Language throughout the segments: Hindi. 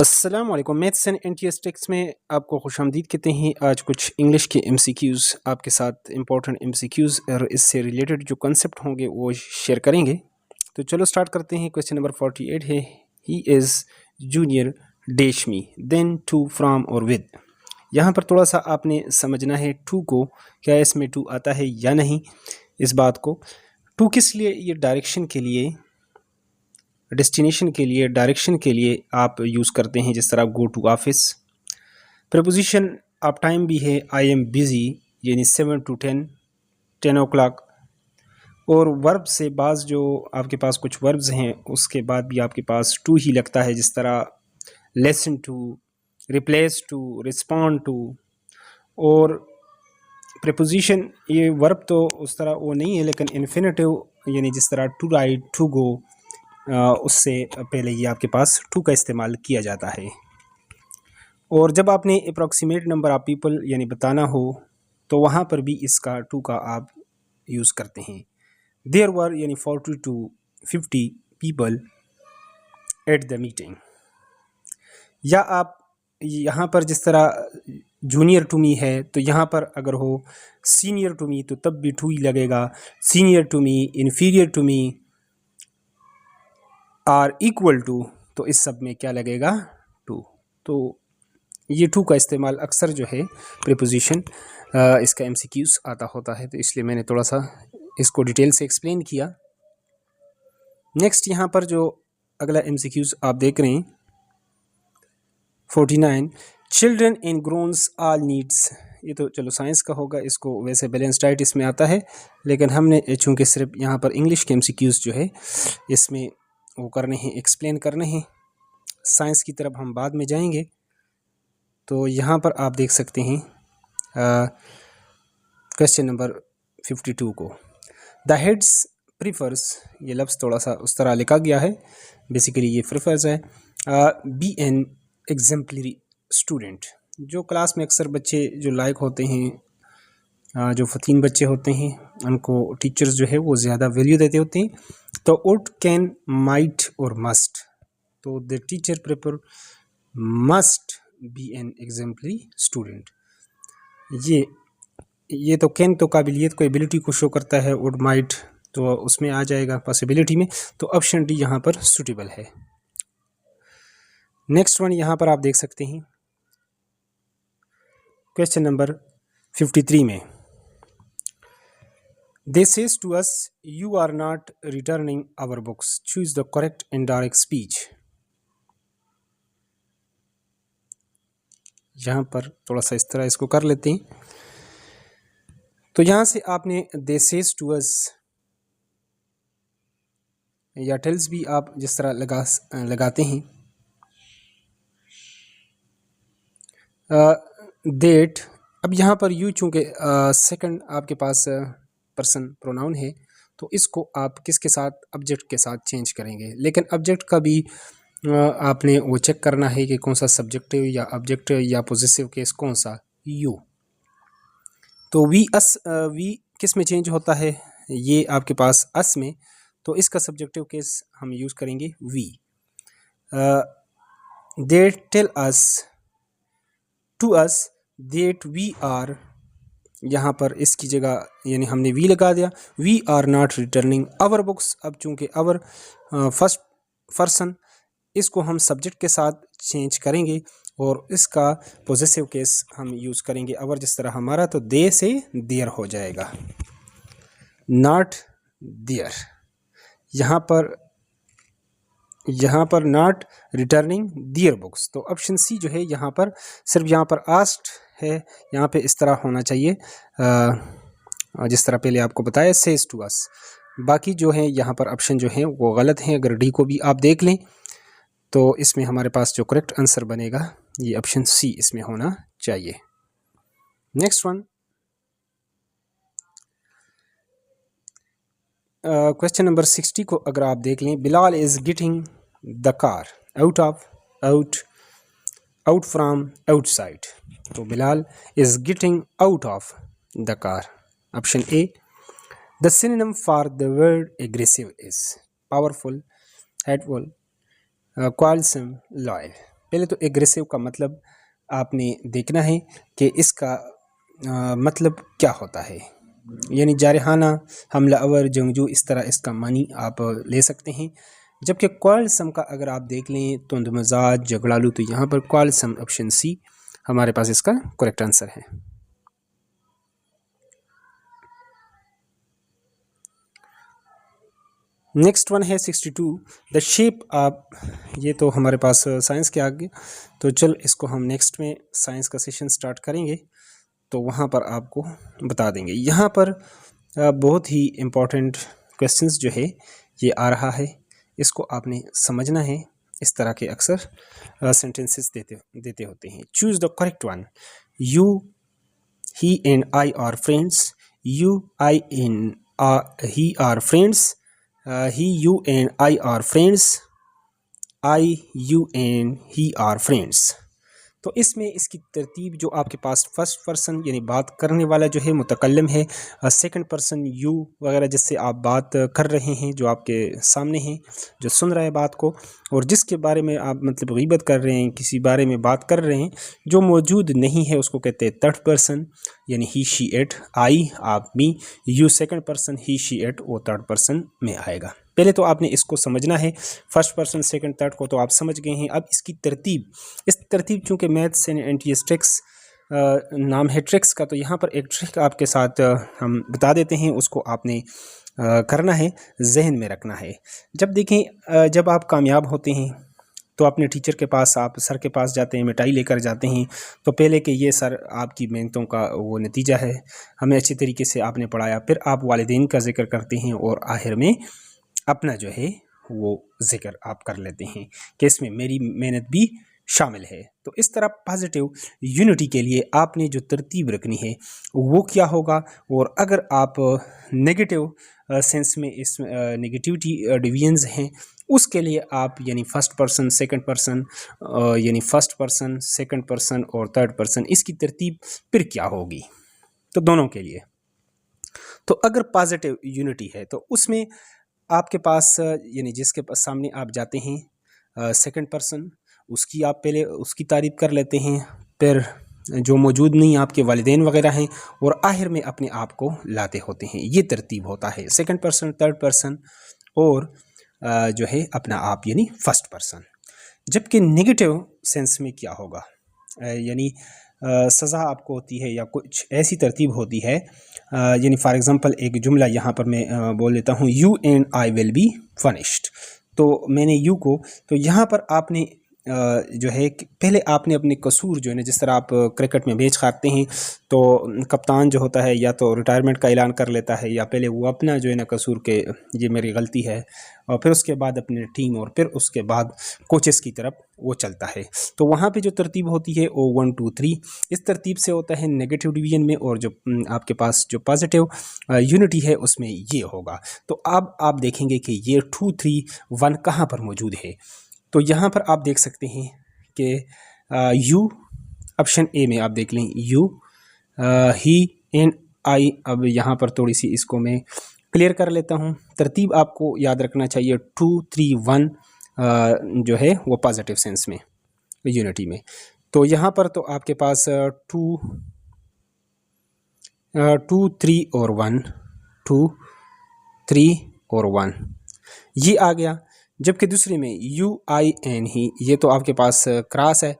अस्सलाम वालेकुम। मैथ्स एंड एनटीएस टेक्स्ट में आपको खुशामदीद कहते हैं। आज कुछ इंग्लिश के एमसीक्यूज़ आपके साथ इंपॉर्टेंट एमसीक्यूज़ और इससे रिलेटेड जो कंसेप्ट होंगे वो शेयर करेंगे। तो चलो स्टार्ट करते हैं। क्वेश्चन नंबर 48 है, he is junior dash me than to from और विद। यहाँ पर थोड़ा सा आपने समझना है टू को, क्या इसमें टू आता है या नहीं। इस बात को टू किस लिए, ये डायरेक्शन के लिए, डेस्टिनेशन के लिए, डायरेक्शन के लिए आप यूज़ करते हैं। जिस तरह गो टू ऑफिस। प्रपोजिशन आप टाइम भी है, आई एम बिज़ी, यानी 7 to 10, 10 o'clock। और वर्ब से बाज़ जो आपके पास कुछ वर्ब्स हैं उसके बाद भी आपके पास टू ही लगता है, जिस तरह listen to, replace to, respond to. और प्रपोजिशन ये वर्ब तो उस तरह वो नहीं है, लेकिन इन्फिनेटिव यानी जिस तरह टू राइट, टू गो, उससे पहले ये आपके पास टू का इस्तेमाल किया जाता है। और जब आपने अप्रॉक्सीमेट नंबर ऑफ पीपल यानी बताना हो तो वहाँ पर भी इसका टू का आप यूज़ करते हैं। देयर वर यानी 40 to 50 people at the meeting. या आप यहाँ पर जिस तरह जूनियर टू मी है तो यहाँ पर अगर हो सीनियर टू मी तो तब भी टू ही लगेगा। Senior to me, inferior to me, or equal to, तो इस सब में क्या लगेगा, टू। तो ये टू का इस्तेमाल अक्सर जो है प्रीपोजिशन, इसका एमसीक्यूज़ आता होता है, तो इसलिए मैंने थोड़ा सा इसको डिटेल से एक्सप्लेन किया। नेक्स्ट यहाँ पर जो अगला एमसीक्यूज़ आप देख रहे हैं 49, चिल्ड्रन एंड ग्रोन्स ऑल नीड्स। ये तो चलो साइंस का होगा, इसको वैसे बैलेंस डाइट इसमें आता है, लेकिन हमने चूँकि सिर्फ यहाँ पर इंग्लिश के एमसीक्यूज़ जो है इसमें वो करने हैं, एक्सप्लेन करने हैं। साइंस की तरफ हम बाद में जाएंगे। तो यहाँ पर आप देख सकते हैं क्वेश्चन नंबर 52 को, द हेड्स प्रीफर्स, ये लफ्ज़ थोड़ा सा उस तरह लिखा गया है, बेसिकली ये प्रीफर्स है। बी एन एग्जाम्पलरी स्टूडेंट, जो क्लास में अक्सर बच्चे जो लायक होते हैं, जो फतीन बच्चे होते हैं, उनको टीचर्स जो है वो ज़्यादा वैल्यू देते होते हैं। तो उड, कैन, माइट और मस्ट, तो the teacher prefer must be an exemplary student. ये तो कैन तो काबिलियत को, एबिलिटी को शो करता है, वुड, माइट तो उसमें आ जाएगा पॉसिबिलिटी में, तो ऑप्शन डी यहाँ पर सूटेबल है। नेक्स्ट वन यहाँ पर आप देख सकते हैं क्वेश्चन नंबर 53 में, they says to us you are not returning our books, choose the correct and direct speech. यहाँ पर थोड़ा सा इस तरह इसको कर लेते हैं। तो यहाँ से आपने दे सेज टू अस या टेल्स भी आप जिस तरह लगाते हैं, डेट। अब यहाँ पर यू चूँकि सेकंड आपके पास पर्सन प्रोनाउन है, तो इसको आप किसके साथ, ऑब्जेक्ट के साथ चेंज करेंगे। लेकिन ऑब्जेक्ट का भी आपने वो चेक करना है कि कौन सा सब्जेक्टिव या ऑब्जेक्टिव या पॉजिटिव केस कौन सा, यू। तो वी अस, वी किस में चेंज होता है, ये आपके पास अस में, तो इसका सब्जेक्टिव केस हम यूज़ करेंगे we. They tell us to us that we are, यहाँ पर इसकी जगह यानी हमने वी लगा दिया, we are not returning our books. अब चूँकि आवर फर्स्ट पर्सन, इसको हम सब्जेक्ट के साथ चेंज करेंगे और इसका पॉजिटिव केस हम यूज़ करेंगे आवर, जिस तरह हमारा, तो दे से देयर हो जाएगा, नॉट देयर। यहाँ पर नॉट रिटर्निंग देयर बुक्स, तो ऑप्शन सी जो है यहाँ पर सिर्फ यहाँ पर आस्क्ड है, यहाँ पे इस तरह होना चाहिए जिस तरह पहले आपको बताया सेज टू अस। बाकी जो है यहाँ पर ऑप्शन जो है वो गलत हैं। अगर डी को भी आप देख लें तो इसमें हमारे पास जो करेक्ट आंसर बनेगा ये ऑप्शन सी इसमें होना चाहिए। नेक्स्ट वन, क्वेश्चन नंबर 60 को अगर आप देख लें, Bilal is getting the car out from outside, तो Bilal is getting out of the car, option A. The synonym for the word aggressive is powerful, hateful, quarrelsome, loyal, पहले तो एग्रेसिव का मतलब आपने देखना है कि इसका मतलब क्या होता है, यानी जारहाना, हमलावर, जंगजू, इस तरह इसका मानी आप ले सकते हैं। जबकि क्वालसम का अगर आप देख लें तुंद मजाज, झगड़ालू, तो यहाँ पर क्वालसम ऑप्शन सी हमारे पास इसका करेक्ट आंसर है। नेक्स्ट वन है 62, द शेप। आप ये तो हमारे पास साइंस के आगे, तो चल इसको हम नेक्स्ट में साइंस का सेशन स्टार्ट करेंगे तो वहाँ पर आपको बता देंगे। यहाँ पर बहुत ही इम्पोर्टेंट क्वेश्चंस जो है ये आ रहा है, इसको आपने समझना है। इस तरह के अक्सर सेंटेंसेस देते होते हैं। Choose the correct one. You, he and I are friends. You, I and he are friends. he, you and I are friends. I, you and he are friends. तो इसमें इसकी तरतीब जो आपके पास फर्स्ट पर्सन यानी बात करने वाला जो है मुतकल्लिम है, सेकंड पर्सन यू वगैरह जिससे आप बात कर रहे हैं, जो आपके सामने हैं, जो सुन रहे हैं बात को, और जिसके बारे में आप मतलब गीबत कर रहे हैं, किसी बारे में बात कर रहे हैं जो मौजूद नहीं है, उसको कहते हैं थर्ड पर्सन यानी ही, शी, इट। आई, आप, me. You second person, he, she, it वो थर्ड पर्सन में आएगा। पहले तो आपने इसको समझना है, फर्स्ट पर्सन सेकंड थर्ड को तो आप समझ गए हैं। अब इसकी तरतीब, इस तरतीब चूँकि मैथ्स एंड एनटीएस ट्रिक्स नाम है ट्रिक्स का, तो यहाँ पर एक ट्रिक आपके साथ हम बता देते हैं, उसको आपने करना है, जहन में रखना है। जब देखें जब आप कामयाब होते हैं तो अपने टीचर के पास, आप सर के पास जाते हैं, मिठाई लेकर जाते हैं, तो पहले कि ये सर आपकी मेहनतों का वो नतीजा है, हमें अच्छी तरीके से आपने पढ़ाया, फिर आप वालिदैन का जिक्र करते हैं और आखिर में अपना जो है वो जिक्र आप कर लेते हैं कि इसमें मेरी मेहनत भी शामिल है। तो इस तरह पॉजिटिव यूनिटी के लिए आपने जो तरतीब रखनी है वो क्या होगा, और अगर आप नेगेटिव सेंस में इस नेगेटिविटी डिवीजन्स हैं उसके लिए आप यानी फर्स्ट पर्सन सेकंड पर्सन यानी फर्स्ट पर्सन सेकंड पर्सन और थर्ड पर्सन, इसकी तरतीब फिर क्या होगी तो दोनों के लिए। तो अगर पॉजिटिव यूनिटी है तो उसमें आपके पास यानी जिसके पास सामने आप जाते हैं सेकंड पर्सन, उसकी आप पहले उसकी तारीफ़ कर लेते हैं, फिर जो मौजूद नहीं आपके वालिदैन वगैरह हैं, और आखिर में अपने आप को लाते होते हैं। ये तरतीब होता है सेकंड पर्सन, थर्ड पर्सन और जो है अपना आप यानी फर्स्ट पर्सन। जबकि नेगेटिव सेंस में क्या होगा, यानी सज़ा आपको होती है या कुछ ऐसी तरतीब होती है, यानी फॉर एग्ज़ाम्पल एक जुमला यहाँ पर मैं बोल लेता हूँ, you and I will be finished. तो मैंने यू को, तो यहाँ पर आपने जो है पहले आपने अपने कसूर जो है ना, जिस तरह आप क्रिकेट में मैच हारते हैं तो कप्तान जो होता है या तो रिटायरमेंट का ऐलान कर लेता है, या पहले वो अपना जो है ना कसूर के ये मेरी गलती है, और फिर उसके बाद अपनी टीम, और फिर उसके बाद कोचेस की तरफ वो चलता है। तो वहाँ पे जो तरतीब होती है वो 1 2 3 इस तरतीब से होता है नेगेटिव डिवीजन में, और जो आपके पास जो पॉजिटिव यूनिटी है उसमें ये होगा। तो अब आप देखेंगे कि ये 2 3 1 कहाँ पर मौजूद है। तो यहाँ पर आप देख सकते हैं कि यू ऑप्शन ए में आप देख लें, यू, ही एंड आई। अब यहाँ पर थोड़ी सी इसको मैं क्लियर कर लेता हूँ। तरतीब आपको याद रखना चाहिए 2 3 1 जो है वो पॉजिटिव सेंस में यूनिटी में। तो यहाँ पर तो आपके पास 2 3 और 1, 2 3 और 1 ये आ गया। जबकि दूसरे में यू आई एन ही, ये तो आपके पास क्रॉस है।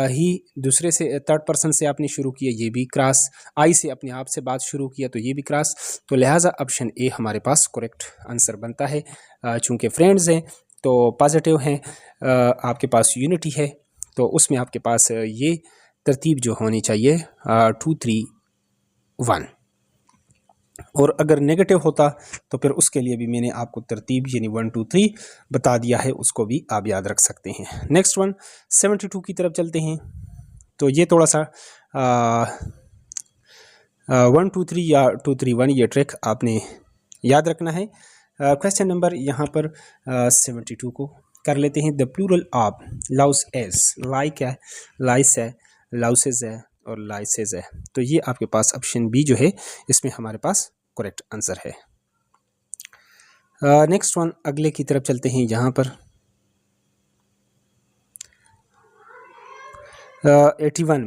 ही दूसरे से थर्ड पर्सन से आपने शुरू किया, ये भी क्रॉस। आई से अपने आप से बात शुरू किया तो ये भी क्रॉस। तो लिहाजा ऑप्शन ए हमारे पास करेक्ट आंसर बनता है। चूँकि फ्रेंड्स हैं तो पॉजिटिव हैं, आपके पास यूनिटी है, तो उसमें आपके पास ये तरतीब जो होनी चाहिए 2 3 1। और अगर नेगेटिव होता तो फिर उसके लिए भी मैंने आपको तरतीब यानी 1 2 3 बता दिया है, उसको भी आप याद रख सकते हैं। नेक्स्ट वन 72 की तरफ चलते हैं। तो ये थोड़ा सा 1 2 3 या 2 3 1 ये ट्रिक आपने याद रखना है। क्वेश्चन नंबर यहाँ पर 72 को कर लेते हैं। The plural of louse is, like है, लाइस है, लाउसेज है और लाइसेज है। तो ये आपके पास ऑप्शन बी जो है इसमें हमारे पास करेक्ट आंसर है। नेक्स्ट वन अगले की तरफ चलते हैं। यहाँ पर 81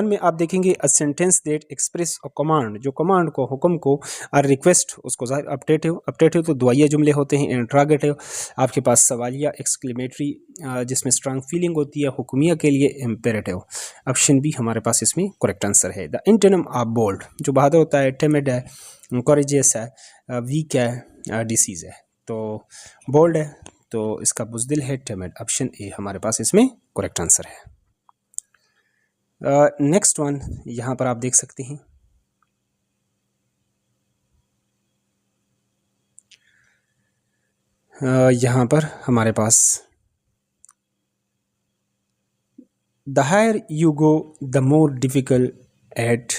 में आप देखेंगे a sentence that express a command, जो कमांड को, हुक्म को, और रिक्वेस्ट उसको अपडेटिव तो दुआइया जुमले होते हैं, इंट्रागेटिव आपके पास सवालिया, एक्सक्लेमेटरी जिसमें स्ट्रांग फीलिंग होती है, हुक्मिया के लिए इम्पेरेटिव। ऑप्शन बी हमारे पास इसमें करेक्ट आंसर है। द एंटोनिम ऑफ बोल्ड, जो बहादुर होता है, टिमिड है, करेजियस है, वीक है, डिसीज है। तो बोल्ड है तो इसका बुज़दिल है, टिमिड। ऑप्शन ए हमारे पास इसमें करेक्ट आंसर है। नेक्स्ट वन यहाँ पर आप देख सकते हैं, यहाँ पर हमारे पास the higher you go the more difficult it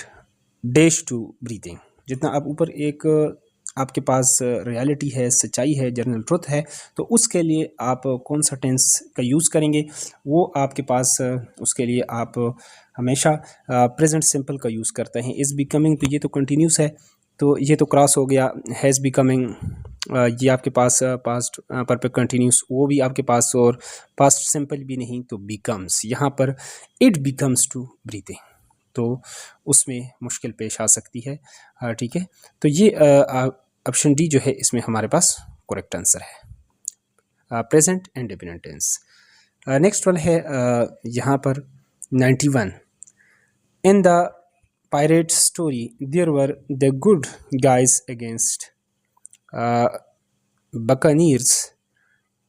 dash to breathing. जितना आप ऊपर एक आपके पास रियलिटी है, सच्चाई है, जनरल ट्रुथ है, तो उसके लिए आप कौन सा टेंस का यूज़ करेंगे, वो आपके पास उसके लिए आप हमेशा प्रेजेंट सिंपल का यूज़ करते हैं। इज़ बिकमिंग, तो ये तो कंटिन्यूस है, तो ये तो क्रॉस हो गया। हैज़ बिकमिंग, ये आपके पास पास्ट परफेक्ट कंटिन्यूस, वो भी आपके पास, और पास्ट सिंपल भी नहीं, तो बिकम्स। यहाँ पर इट बिकम्स टू ब्रीथिंग, तो उसमें मुश्किल पेश आ सकती है। ठीक है, तो ये ऑप्शन डी जो है इसमें हमारे पास करेक्ट आंसर है, present indefinite tense. Next one है यहाँ पर 91। In the pirate story there were the good guys against buccaneers.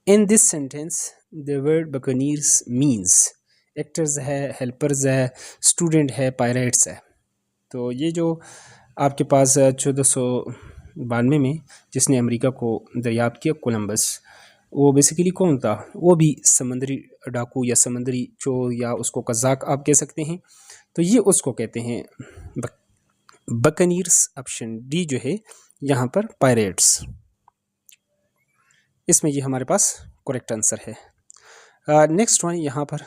In this sentence the word buccaneers means actors है, हेल्पर्स है, स्टूडेंट है, पायरेट्स है। तो ये जो आपके पास 1492 में जिसने अमेरिका को दरियाफ्त किया, कोलंबस, वो बेसिकली कौन था? वो भी समंदरी डाकू या समंदरी चोर या उसको कज़ाक आप कह सकते हैं। तो ये उसको कहते हैं बकनीर्स। ऑप्शन डी जो है यहाँ पर पायरेट्स, इसमें ये हमारे पास करेक्ट आंसर है। नेक्स्ट वन यहाँ पर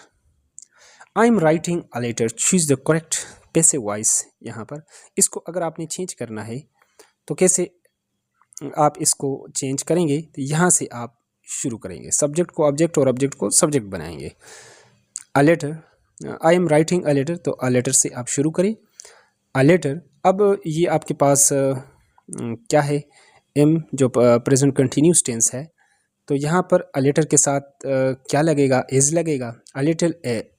I am writing a letter, choose the correct passive voice. यहाँ पर इसको अगर आपने चेंज करना है तो कैसे आप इसको चेंज करेंगे? तो यहाँ से आप शुरू करेंगे, सब्जेक्ट को ऑब्जेक्ट और ऑब्जेक्ट को सब्जेक्ट बनाएंगे। A letter, I am writing a letter, तो अ लेटर से आप शुरू करें, अ लेटर। अब ये आपके पास क्या है? एम जो प्रेजेंट कंटिन्यूस टेंस है, तो यहाँ पर अ लेटर के साथ क्या लगेगा? इज़ लगेगा। अ लिटिल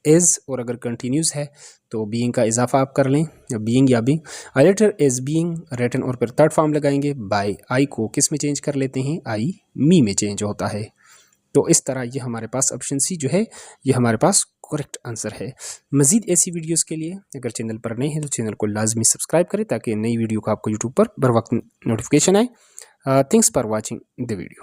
इज़, और अगर कंटिन्यूस है तो बीइंग का इजाफा आप कर लें, बीइंग या being. A letter is being written, और फिर थर्ड फॉर्म लगाएंगे बाय। आई को किस में चेंज कर लेते हैं? आई मी में चेंज होता है। तो इस तरह ये हमारे पास ऑप्शन सी जो है ये हमारे पास करेक्ट आंसर है। मज़ीद ऐसी वीडियोस के लिए अगर चैनल पर नए हैं तो चैनल को लाजमी सब्सक्राइब करें ताकि नई वीडियो का आपको यूट्यूब पर बर वक्त नोटिफिकेशन आए। Thanks for watching the video.